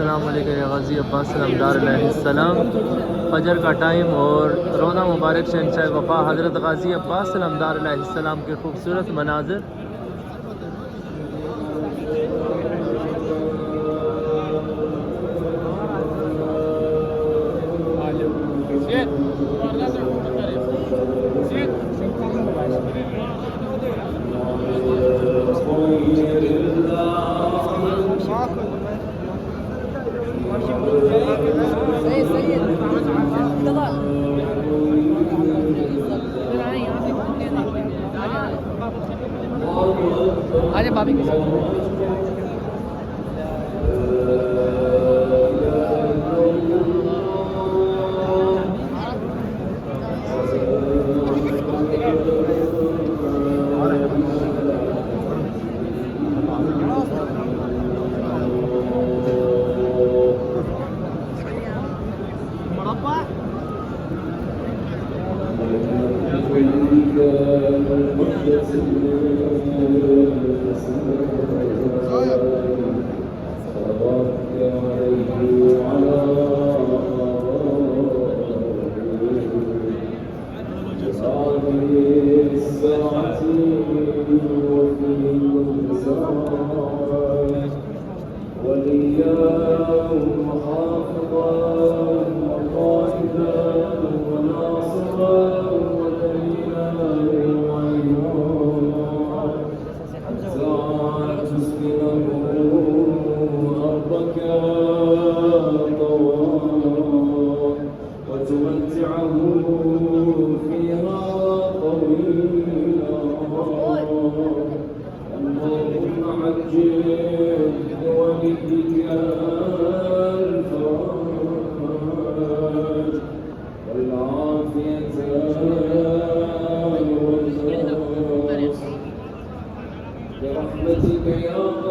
अस्सलाम वालेकुम या गाज़ी अब्बास सलामदार अलैहिस्सलाम। फजर का टाइम और रोज़ा मुबारक शहंशाह वफ़ा हज़रत गाज़ी अब्बास सलामदार अलैहिस्सलाम के खूबसूरत मनाज़िर। अरे भाभी के साथ وتمتعه فيها طويلا اللهم عجل بوليك الفرج والعافية والخير برحمتك يا